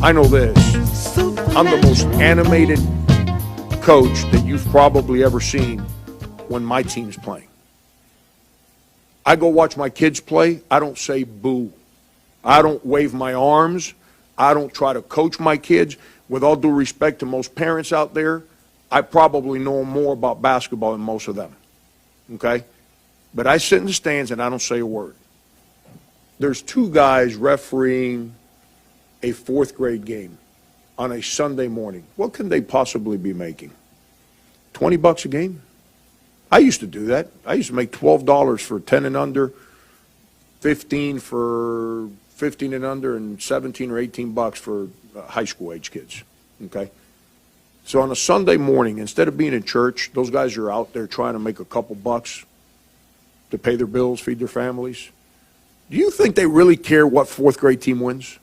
I know this. I'm the most animated coach that you've probably ever seen when my team's playing. I go watch my kids play. I don't say boo. I don't wave my arms. I don't try to coach my kids. With all due respect to most parents out there, I probably know more about basketball than most of them. Okay? But I sit in the stands and I don't say a word. There's two guys refereeing a fourth grade game on a Sunday morning. What can they possibly be making? $20 a game? I used to do that. I used to make $12 for 10 and under, 15 for 15 and under, and 17 or 18 bucks for high school age kids. Okay? So on a Sunday morning, instead of being in church, those guys are out there trying to make a couple bucks to pay their bills, feed their families. Do you think they really care what fourth grade team wins?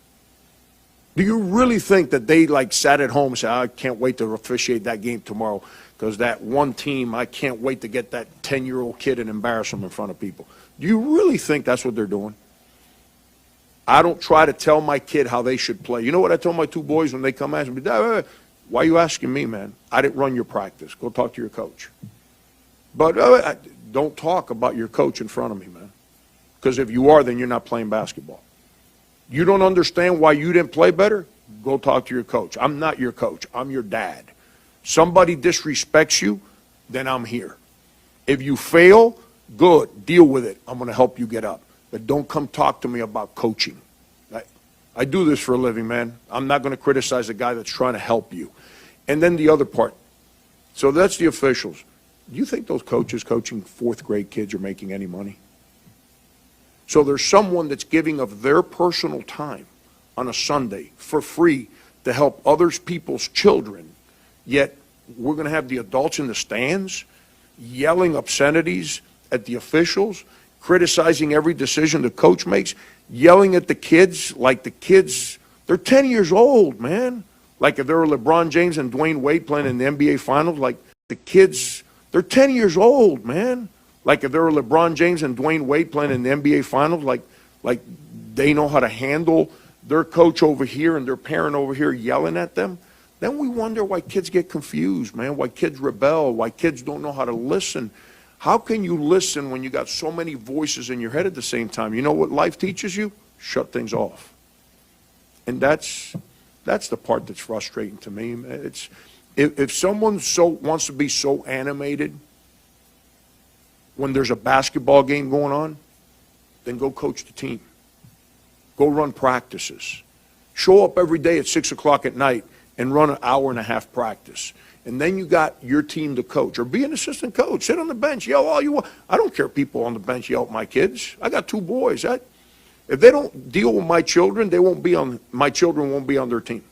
Do you really think that they sat at home and said, I can't wait to officiate that game tomorrow because that one team, I can't wait to get that 10-year-old kid and embarrass them in front of people? Do you really think that's what they're doing? I don't try to tell my kid how they should play. You know what I told my two boys when they come ask me, Dad, why are you asking me, man? I didn't run your practice. Go talk to your coach. But don't talk about your coach in front of me, man. Because if you are, then you're not playing basketball. You don't understand why you didn't play better? Go talk to your coach. I'm not your coach. I'm your dad. Somebody disrespects you, then I'm here. If you fail, good. Deal with it. I'm going to help you get up. But don't come talk to me about coaching. I do this for a living, man. I'm not going to criticize a guy that's trying to help you. And then the other part. So that's the officials. Do you think those coaches coaching fourth grade kids are making any money? So there's someone that's giving of their personal time on a Sunday for free to help other people's children, yet we're going to have the adults in the stands yelling obscenities at the officials, criticizing every decision the coach makes, yelling at the kids like the kids, they're 10 years old, man. Like if there were LeBron James and Dwayne Wade playing in the NBA Finals, like the kids, they're 10 years old, man. Like if there were LeBron James and Dwayne Wade playing in the NBA Finals, like they know how to handle their coach over here and their parent over here yelling at them, then we wonder why kids get confused, man, why kids rebel, why kids don't know how to listen. How can you listen when you got so many voices in your head at the same time? You know what life teaches you? Shut things off. And that's the part that's frustrating to me. It's if someone wants to be so animated when there's a basketball game going on, then go coach the team. Go run practices. Show up every day at 6 o'clock at night and run an hour and a half practice. And then you got your team to coach. Or be an assistant coach. Sit on the bench. Yell all you want. I don't care if people on the bench yell at my kids. I got two boys. If they don't deal with my children, my children won't be on their team.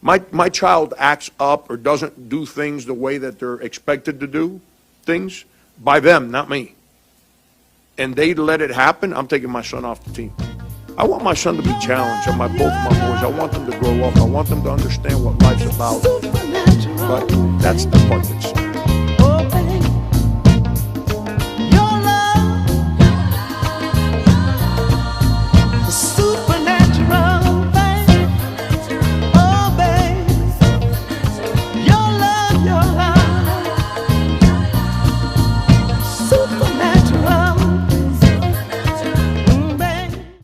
My child acts up or doesn't do things the way that they're expected to do things by them, not me. And they let it happen, I'm taking my son off the team. I want my son to be challenged, and both my boys. I want them to grow up. I want them to understand what life's about. But that's the part that's